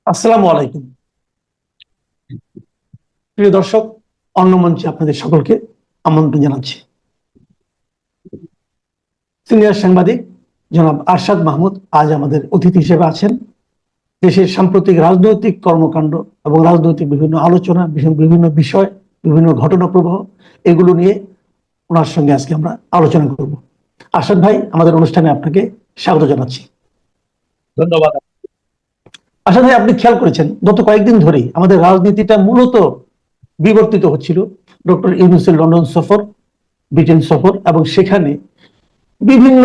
আসসালামু আলাইকুম। প্রিয় দর্শক, অন্য মঞ্চে আপনাদের সকলকে আমন্ত্রণ জানাচ্ছি। সিনিয়র সাংবাদিক জনাব আরশাদ মাহমুদ আজ আমাদের অতিথি হিসেবে আছেন। দেশের সাম্প্রতিক রাজনৈতিক কর্মকাণ্ড এবং রাজনৈতিক বিভিন্ন আলোচনা, বিভিন্ন বিষয়, বিভিন্ন ঘটনা প্রবাহ, এগুলো নিয়ে ওনার সঙ্গে আজকে আমরা আলোচনা করব। আরশাদ ভাই, আমাদের অনুষ্ঠানে আপনাকে স্বাগত জানাচ্ছি। ধন্যবাদ। আরশাদ ভাই, আপনি খেয়াল করেছেন গত কয়েকদিন ধরেই আমাদের রাজনীতিটা মূলত বিবর্তিত হচ্ছিল। ডক্টর ইউনূসের লন্ডন সফর, ব্রিটেন সফর, এবং সেখানে বিভিন্ন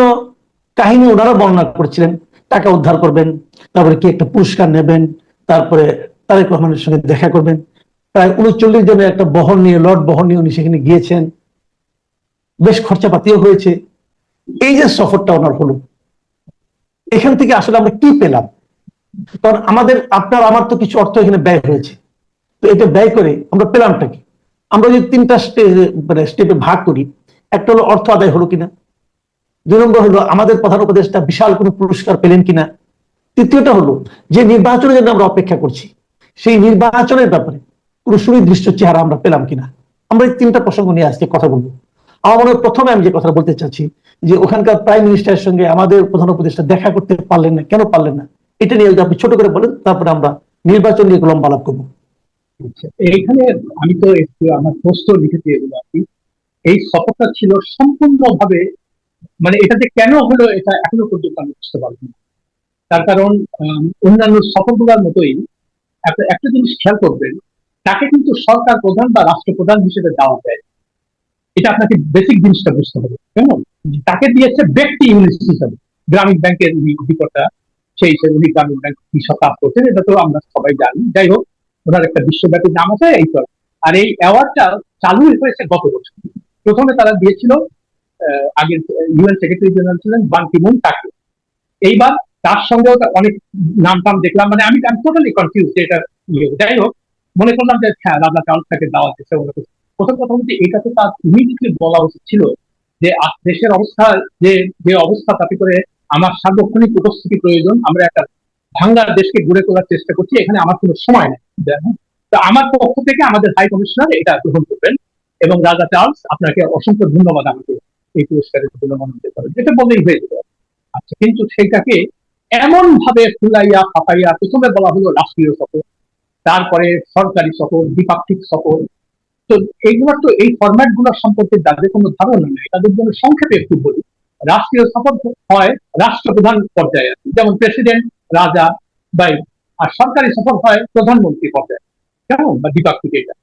কাহিনী ওনারা বর্ণনা করছিলেন। টাকা উদ্ধার করবেন, তারপরে কি একটা পুরস্কার নেবেন, তারপরে তারেক রহমানের সঙ্গে দেখা করবেন। প্রায় ৩৯ জনের একটা বহন নিয়ে, লর্ড বহন নিয়ে উনি সেখানে গিয়েছেন। বেশ খরচাপাতিও হয়েছে। এই যে সফরটা ওনার হলো, এখান থেকে আসলে আমরা কি পেলাম? কারণ আমাদের, আপনার আমার তো কিছু অর্থ এখানে ব্যয় হয়েছে, তো এটা ব্যয় করে আমরা পেলামটা কি? আমরা যদি তিনটা স্টেপে ভাগ করি, একটা হলো অর্থ আদায় হলো কিনা, ২ নম্বর হলো আমাদের প্রধান উপদেষ্টা বিশাল কোনো পুরস্কার পেলেন কিনা, তৃতীয়টা হলো যে নির্বাচনের জন্য আমরা অপেক্ষা করছি সেই নির্বাচনের ব্যাপারে কোনো সুনির্দিষ্ট চেহারা আমরা পেলাম কিনা। আমরা এই তিনটা প্রসঙ্গ নিয়ে আজকে কথা বলবো। আমার মনে হয় প্রথমে আমি যে কথা বলতে চাচ্ছি, যে ওখানকার প্রাইম মিনিস্টারের সঙ্গে আমাদের প্রধান উপদেষ্টা দেখা করতে পারলেন না, কেন পারলেন না, এটা নিয়ে যদি আপনি ছোট করে বলেন, তারপরে আমরা নির্বাচন নিয়ে লম্বা আলাপ করবো। এইখানে আমি তো একটু আমার পোস্ট লিখেছি এগুলো আর কি। এই সফরটা ছিল সম্পূর্ণভাবে, মানে এটা যে কেন হলো এটা এখনো পর্যন্ত আমি বুঝতে পারবো না। তার কারণ অন্যান্য সফরগুলোর মতোই একটা একটা জিনিস খেয়াল করবেন, তাকে কিন্তু সরকার প্রধান বা রাষ্ট্রপ্রধান হিসেবে দেওয়া যায়। এটা আপনাকে বেসিক জিনিসটা বুঝতে হবে। কেমন? তাকে দিয়েছে ব্যক্তি ইউনিট হিসাবে। গ্রামীণ ব্যাংকের উনি অধিকর্তা, সেই হিসেবে উনি গ্রামীণ ব্যাংক কি সব কাজ করছেন এটা তো আমরা সবাই জানি। যাই হোক, ওনার একটা বিশ্বব্যাপী নাম আছে এই তো। আর এই অ্যাওয়ার্ডটা চালু হয়েছে গত বছর। প্রথমে তারা দিয়েছিল আগের ইউএন সেক্রেটারি জেনারেল ছিলেন বান কি মুন, তাকে। এইবার তার সঙ্গেও অনেক নাম টাম দেখলাম, মানে আমি টোটালি কনফিউজ যে এটা যাই হোক, মনে করলাম যে হ্যাঁ, রাজা চার্লস তাকে দেওয়া হচ্ছে। প্রথম কথা হচ্ছে, এটা তো তার ইমিডিয়েটলি বলা উচিত ছিল যে দেশের অবস্থা, যে যে অবস্থা, তাতে করে আমার সার্বক্ষণিক উপস্থিতি প্রয়োজন। আমরা একটা ভাঙ্গার দেশকে গড়ে তোলার চেষ্টা করছি, এখানে আমার কোনো সময় নেই। তো আমার পক্ষ থেকে আমাদের হাই কমিশনার এটা গ্রহণ করবেন, এবং রাজা চার্লস আপনাকে অসংখ্য ধন্যবাদ আমাকে এই পুরস্কারের জন্য মনোনীত করেন, এটা বলেই হয়ে যেত। আচ্ছা, কিন্তু সেইটাকে এমন ভাবে ফুলাইয়া ফাঁপাইয়া প্রথমে বলা হলো রাষ্ট্রীয় সফর, তারপরে সরকারি সফর, দ্বিপাক্ষিক সফর। তো এইগুলোর তো এই ফরম্যাট গুলোর সম্পর্কে যাদের কোনো ধারণা নেই তাদের জন্য সংক্ষেপে একটু বলি। রাষ্ট্রীয় সফর হয় রাষ্ট্রপ্রধান পর্যায়ে, যেমন প্রেসিডেন্ট, রাজা, বা, আর সরকারি সফর হয় প্রধানমন্ত্রী পর্যায়ে, কেমন, বা দ্বিপাক্ষিক। এটা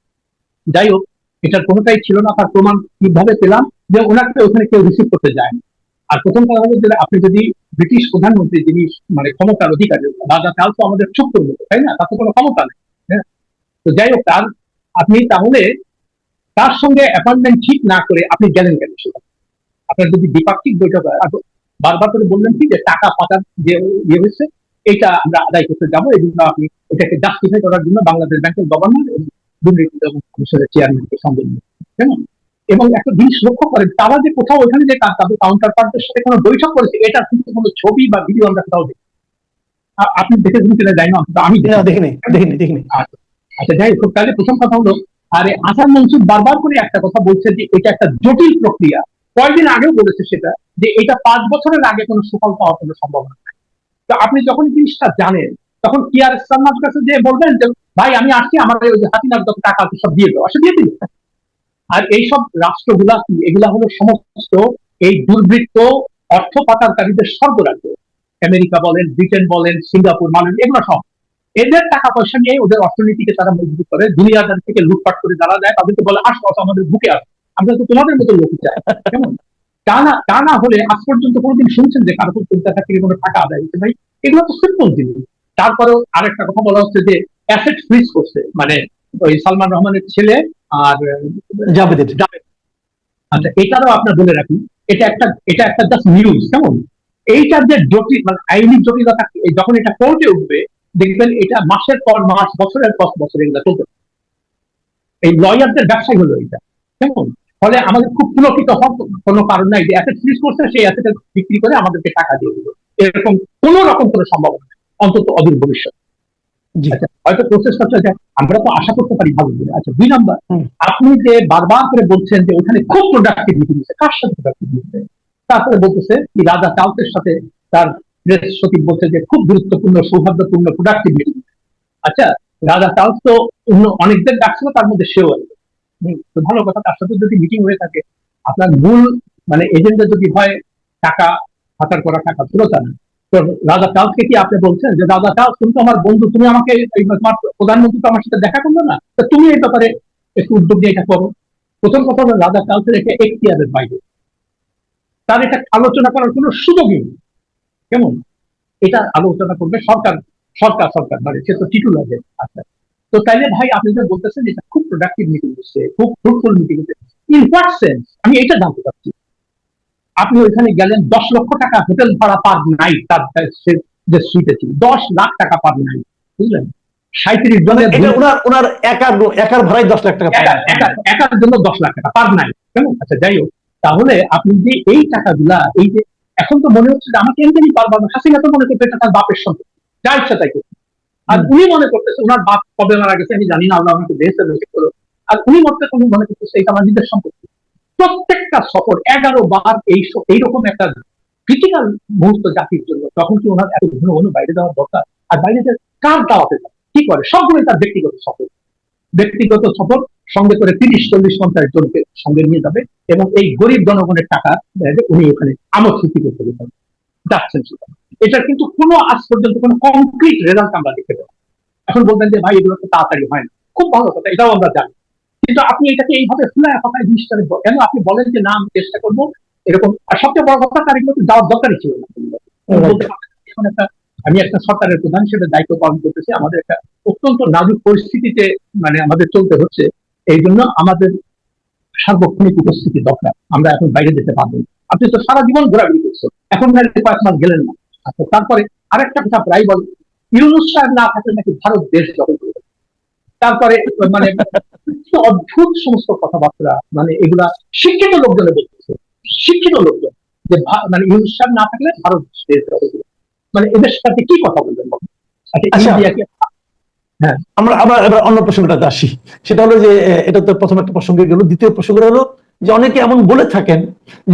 যাই হোক, এটার কোনোটাই ছিল না। তার প্রমাণ কিভাবে পেলাম? যে ওনাকে ওখানে কেউ রিসিভ করতে যায় না। আর প্রথম কথা হলো যে আপনি যদি ব্রিটিশ প্রধানমন্ত্রী, যিনি মানে ক্ষমতার অধিকারী, রাজা চার্লস তো আমাদের ছোট্ট মতো, তাই না? তার তো কোনো ক্ষমতা নেই। হ্যাঁ, তো যাই হোক, আপনি তাহলে তার সঙ্গে অ্যাপয়েন্টমেন্ট ঠিক না করে আপনি গেলেন কেন সেটা? আপনার যদি দ্বিপাক্ষিক বৈঠক হয়, বারবার করে বললেন কি যে টাকা পাচার যে ইয়ে হয়েছে, এটা আমরা আদায় করতে যাবো, এই জন্য আপনি এটাকে জাস্টিফাই করার জন্য বাংলাদেশ ব্যাংকের গভর্নর এবং দুর্নীতি এবং কমিশনের চেয়ারম্যানকে সঙ্গে নিয়ে, কেমন? এবং একটা জিনিস লক্ষ্য করেন, তারা যে কোথাও ওইখানে যে তাদের কাউন্টার পার্টদের সাথে কোনো বৈঠক করেছে, এটা কিন্তু কোনো ছবি বা ভিডিও আমরা কোথাও দেখি। আপনি দেখেছেন কিনা জানি না, আমি দেখিনি দেখিনি দেখিনি। আচ্ছা, যাই হোক, তাহলে প্রথম কথা হলো, আরে আসার মনসুর বারবার করে একটা কথা বলছে যে এটা একটা জটিল প্রক্রিয়া। কয়েকদিন আগেও বলেছে সেটা, যে এটা 5 বছরের আগে কোনো সুফল পাওয়ার কোনো সম্ভাবনা নাই। তো আপনি যখন জিনিসটা জানেন, তখন কি আর সালমার কাছে যে বলবেন যে ভাই আমি আসছি, আমার ওই যে হাসিনার যত টাকা আছে সব দিয়ে দেবো, আসলে দিয়ে দিল। আর এইসব রাষ্ট্রগুলা কি, এগুলা হলো সমস্ত এই দুর্বৃত্ত অর্থ পাচারকারীদের স্বর্গরাজ্য। আমেরিকা বলেন, ব্রিটেন বলেন, সিঙ্গাপুর বলেন, এগুলো সব এদের টাকা পয়সা নিয়ে ওদের অর্থনীতিকে তারা মজবুত করে। দুনিয়াদার থেকে লুটপাট করে যারা যায় তাদেরকে বলে আসো আসো আমাদের বুকে আসো, আমরা তো তোমাদের মতো লোক চাই, কেমন? তা না হলে আজ পর্যন্ত কোনোদিন শুনছেন যে কারো কলকাতা থেকে কোনো টাকা আদায় হচ্ছে? ভাই, এগুলো তো সিম্পল জিনিস। তারপরেও আরেকটা কথা বলা হচ্ছে যে অ্যাসেট ফ্রিজ করছে, মানে ওই সালমান রহমানের ছেলে আর জাভেদ। আচ্ছা, এটারও আপনার বলে রাখি, এটা একটা জাস্ট নিউজ, কেমন? এইটার যে জটিল, মানে আইনি জটিলতা, যখন এটা কোর্টে উঠবে দেখবেন এটা মাসের পর মাস, বছরের পর বছর এগুলো চলতে। এই লয়ারদের ব্যবসায় হলো এটা, কেমন? ফলে আমাদের খুব পুলকিত হওয়ার কোনো কারণ নাই যে অ্যাসেট ফ্রিজ করছে, সেই অ্যাসেট বিক্রি করে আমাদেরকে টাকা দিয়ে দিল, এরকম কোন রকম কোনো সম্ভাবনা নেই, অন্তত অদূর ভবিষ্যৎ। জি। আচ্ছা, হয়তো প্রসেসটা যে আমরা তো আশা করতে পারি ভালো করে। আচ্ছা, 2 নাম্বার, হুম। আপনি যে বারবার করে বলছেন যে ওখানে খুব প্রোডাক্টিভ মিটিং হচ্ছে, কার সাথে প্রোডাক্টিভ হচ্ছে? তারপরে বলতেছে কি রাজা চার্লসের সাথে তার প্রেস সচিব বলছে যে খুব গুরুত্বপূর্ণ, সৌহার্দ্যপূর্ণ, প্রোডাক্টিভ মিটিং। আচ্ছা, রাজা চার্লস তো অন্য অনেকদের ডাকছিল, তার মধ্যে সেও একজন। তো ভালো কথা, তার সাথে যদি মিটিং হয়ে থাকে, আপনার মূল মানে এজেন্ডা যদি হয় টাকা হাতার করা, টাকা ফেরত আনা, তো রাজা চার্লসকে কি আপনি বলছেন যে রাজা চার্লস তুমি তো আমার বন্ধু, তুমি আমাকে তোমার প্রধানমন্ত্রী তো আমার সাথে দেখা করলো না, তো তুমি এই ব্যাপারে একটু উদ্যোগ নিয়ে এটা করো? প্রথম কথা হলো রাজা চার্লসের এটা এখতিয়ারের বাইরে, তার এটা আলোচনা করার কোনো সুযোগই নেই। কেমন? এটা আলোচনা করবে সরকার, সরকার মানে সে তো টিটুলার। আচ্ছা, তো তাইলে ভাই আপনি যে বলতেছেন এটা খুব প্রোডাক্টিভ মিটিং হচ্ছে, খুব ফ্রুটফুল মিটিং হচ্ছে, ইন হোয়াট সেন্স আমি এটা জানতে চাচ্ছি। আপনি ওইখানে গেলেন, 10 লক্ষ টাকা হোটেল ভাড়া পার নাইট, তার যে সুইটে ছিল 10 লাখ টাকা পার নাইট, বুঝলেন? 37 মানে জনের এটা ওনার একার ভাড়ায় 10 লাখ টাকা পায়। একার জন্য 10 লাখ টাকা পার নাইট, কেমন? আচ্ছা, যাই হোক, তাহলে আপনি যে এই টাকাগুলা, এই যে এখন তো মনে হচ্ছে যে আমাকে এমনি পারবো, হাসিনা তো মনে করতে এটা তার বাপের সম্পত্তি, যা ইচ্ছা তাই করতে। আর উনি মনে করতেছে ওনার বাপ কবে মারা গেছে আমি জানি না, আল্লাহ আমাকে দেশে বেঁচে করো। আর উনি মনে করতেছে এটা আমার নিজের সম্পত্তি। প্রত্যেকটা সফর 11 বার এইরকম একটা ক্রিটিক্যাল মুহূর্ত জাতির জন্য, তখন কি ওনার এত ঘন ঘন বাইরে যাওয়ার দরকার? আর বাইরে যে কার দাওয়াতে যায়, কি করে, সবগুলোই তার ব্যক্তিগত সফর। ব্যক্তিগত সফর সঙ্গে করে 30-40-50 জনকে সঙ্গে নিয়ে যাবে, এবং এই গরিব জনগণের টাকা উনি ওখানে আমোদ ফুর্তি করতে যাচ্ছেন। এটার কিন্তু কোনো আজ পর্যন্ত কোনো কংক্রিট রেজাল্ট আমরা দেখতে পাই। এখন বলবেন যে ভাই এগুলো তো তাড়াতাড়ি হয় না, খুব ভালো কথা, এটাও আমরা জানি। কিন্তু আপনি এটাকে এইভাবে ফুলায় ফাঁকায় জিনিসটা কেন আপনি বলেন যে না আমি চেষ্টা করবো এরকম? আর সবচেয়ে বড় কথা, তার এগুলো যাওয়ার দরকারই ছিল না। বলতে পারেন এখন আমি একটা সরকারের প্রধান হিসেবে দায়িত্ব পালন করতেছি, আমাদের একটা অত্যন্ত নাজুক পরিস্থিতিতে মানে আমাদের চলতে হচ্ছে। এই জন্য আমাদের সার্বক্ষণিক উপস্থিতি দরকার, আমরা এখন বাইরে যেতে পারবো না। আপনি তো সারা জীবন ঘোরাঘুরি করছেন, এখন কয়েক মাস গেলেন না। আচ্ছা, তারপরে আরেকটা কথা প্রায় বল, ইউনূস সাহেব না থাকলে নাকি ভারত দেশ দখল করে। তারপরে মানে অদ্ভুত সমস্ত কথাবার্তা, মানে এগুলা শিক্ষিত লোকজনে বলতেছে, শিক্ষিত লোকজন, যে মানে ইউনূস সাহেব না থাকলে ভারত দেশ দখল করে। মানে এদের সাথে কি কথা বলবেন? আচ্ছা, ইন্ডিয়াকে। হ্যাঁ, আমরা আবার এবার অন্য প্রসঙ্গটাতে আসি। সেটা হলো যে এটা তো প্রথম একটা প্রসঙ্গে গেল, দ্বিতীয় প্রসঙ্গ হলো যে অনেকে এমন বলে থাকেন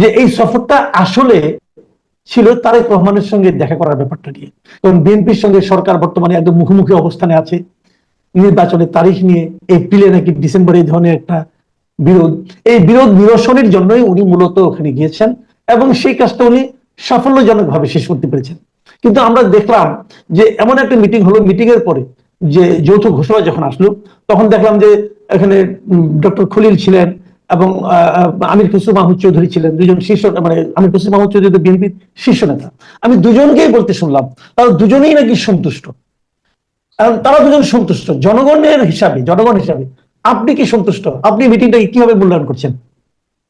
যে এই সফরটা আসলে ছিল তারেক রহমানের সঙ্গে দেখা করার ব্যাপারটা নিয়ে। কারণ বিএনপির সঙ্গে সরকার বর্তমানে একদম মুখোমুখি অবস্থানে আছে নির্বাচনের তারিখ নিয়ে, এপ্রিলে নাকি ডিসেম্বরে এই ধরনের একটা বিরোধ, এই বিরোধ নিরসনের জন্যই উনি মূলত ওখানে গিয়েছেন এবং সেই কাজটা উনি সাফল্যজনকভাবে শেষ করতে পেরেছেন। কিন্তু আমরা দেখলাম যে এমন একটা মিটিং হলো, মিটিং এর পরে যে যৌথ ঘোষণা যখন আসলো, তখন দেখলাম যে এখানে ডক্টর খলিল ছিলেন এবং আমির খসরু মাহমুদ চৌধুরী ছিলেন, দুজন শীর্ষ, মানে আমির খসরু মাহমুদ চৌধুরী বিএনপির শীর্ষ নেতা। আমি দুজনকেই বলতে শুনলাম তারা দুজনেই নাকি সন্তুষ্ট, তারা দুজন সন্তুষ্ট জনগণের হিসাবে, জনগণ হিসাবে আপনি কি সন্তুষ্ট? আপনি মিটিংটা কিভাবে মূল্যায়ন করছেন?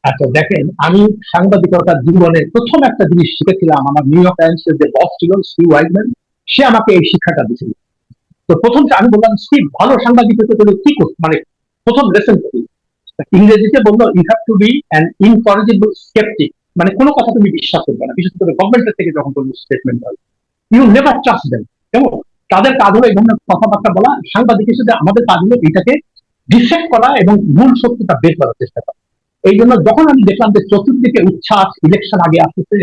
আচ্ছা দেখেন, আমি সাংবাদিকতার জীবনে প্রথম একটা জিনিস শিখেছিলাম, আমার নিউ ইয়র্ক টাইমসের যে বস ছিল স্টিভ ওয়াইজম্যান, সে আমাকে এই শিক্ষাটা দিয়েছিল। তো প্রথম আমি বললাম, স্টিভ, ভালো সাংবাদিকতা করে কি করতে, মানে প্রথম লেসন করি। ইংরেজিতে বললো, you have to be an incorrigible skeptic, মানে কোনো কথা তুমি বিশ্বাস করবে না, বিশেষ করে গভর্নমেন্টের থেকে যখন কোনো স্টেটমেন্ট হয়, ইউ নেভার ট্রাস্ট দেম। কেমন? তাদের কাজ হলো এই ধরনের কথাবার্তা বলা, সাংবাদিক হিসেবে আমাদের কাজ হলো এটাকে ডিসেক্ট করা এবং মূল সত্যতা বের করার চেষ্টা করা। এই জন্য যখন আমি দেখলাম যে চতুর্দিকে উচ্ছ্বাস, ইলেকশন আগে আসতেছে,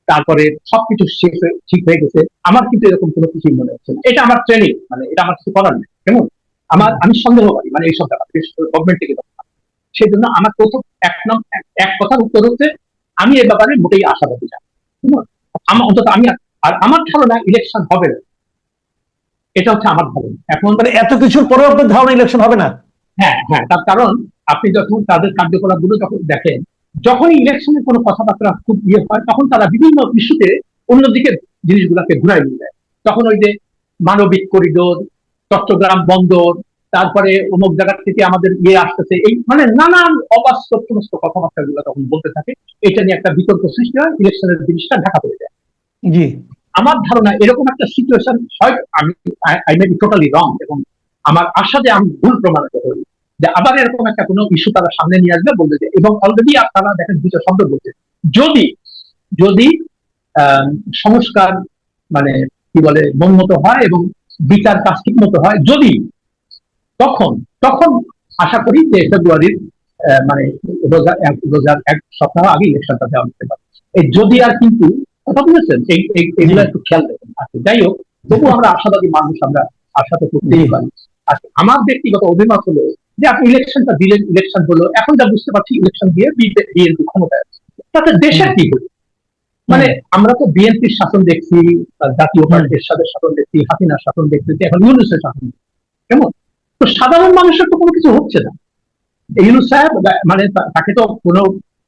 তারপরে সবকিছু ঠিক হয়ে গেছে, আমার কিন্তু এরকম কোনো কিছুই মনে হচ্ছে না। এটা আমার ট্রেনিং, মানে এটা আমার কিছু করার নেই। কেমন? আমি সন্দেহ করি মানে এইসব ব্যাপার, বিশেষ করে গভর্নমেন্ট থেকে। সেই জন্য আমার প্রথম এক কথার উত্তর হচ্ছে, আমি এ ব্যাপারে মোটেই আশাবাদী না। আমার অন্তত আমি, আর আমার ধারণা ইলেকশন হবে না, এটা হচ্ছে আমার ধারণা। এখন মানে এত কিছুর পরেও আপনার ধারণা ইলেকশন হবে না? হ্যাঁ হ্যাঁ, তার কারণ আপনি যখন তাদের কার্যকলাপ গুলো যখন দেখেন, যখনই ইলেকশনের কোনো কথাবার্তা খুব ইয়ে হয়, তখন তারা বিভিন্ন ইস্যুতে অন্যদিকে জিনিসগুলোকে ঘুরাই নিয়ে যায়। তখন ওই যে মানবিক করিডোর, চট্টগ্রাম বন্দর, তারপরে অমুক জায়গা থেকে আমাদের ইয়ে আসতেছে, এই মানে নানান অবাস্তব সমস্ত কথাবার্তা গুলো তখন বলতে থাকে। এটা নিয়ে একটা বিতর্ক সৃষ্টি হয়, ইলেকশনের জিনিসটা ঢাকা পড়ে যায়। জি। আমার ধারণা এরকম একটা সিচুয়েশন হয়, আমি আই মে বি টোটালি রং, এবং আমার আশা যে আমি ভুল প্রমাণিত হই, যে আবার এরকম একটা কোনো ইস্যু তারা সামনে নিয়ে আসবে, বলতে যে, এবং অলরেডি আপনারা দেখেন দুটো শব্দ বলছে, যদি যদি সংস্কার মানে কি বলে মনমতো হয় এবং বিচার কাজ ঠিক মতো হয়, যদি তখন তখন আশা করি যে ফেব্রুয়ারির মানে রোজার এক সপ্তাহ আগে ইলেকশনটা দেওয়া যেতে পারে। এই যদি আর কিন্তু কথা বলেছেন এগুলো একটু খেয়াল রাখবেন। আচ্ছা, যাই হোক, তবু আমরা আশাবাদী মানুষ, আমরা আশা তো করতেই পারি। আচ্ছা, আমার ব্যক্তিগত অভিমত হলো যে আপনি ইলেকশনটা দিলেন, ইলেকশন হলো, এখন যা বুঝতে পারছি ইলেকশন দিয়ে বিএনপি ক্ষমতায় আছে, তাতে দেশের কি হলো? মানে আমরা তো বিএনপির শাসন দেখছি, জাতীয় পার্টির শাসন দেখছি, হাসিনার শাসন দেখছি, এখন ইউনূসের শাসন দেখছি, কেমন? তো সাধারণ মানুষের তো কোনো কিছু হচ্ছে না। ইউনূস সাহেব মানে তাকে তো কোনো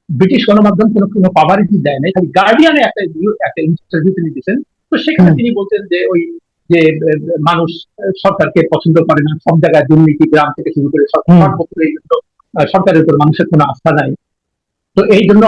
ব্রিটিশ গণমাধ্যম কোনো কভারেজ দেয় নাই, খালি গার্ডিয়ানে একটা ইন্টারভিউ তিনি দিচ্ছেন। তো সেখানে তিনি বলতেন যে ওই যে মানুষ সরকারকে পছন্দ করে না, সব জায়গায় দুর্নীতি, গ্রাম থেকে শুরু করে সরকারের উপর মানুষের কোনো আস্থা নাই। তো এই জন্য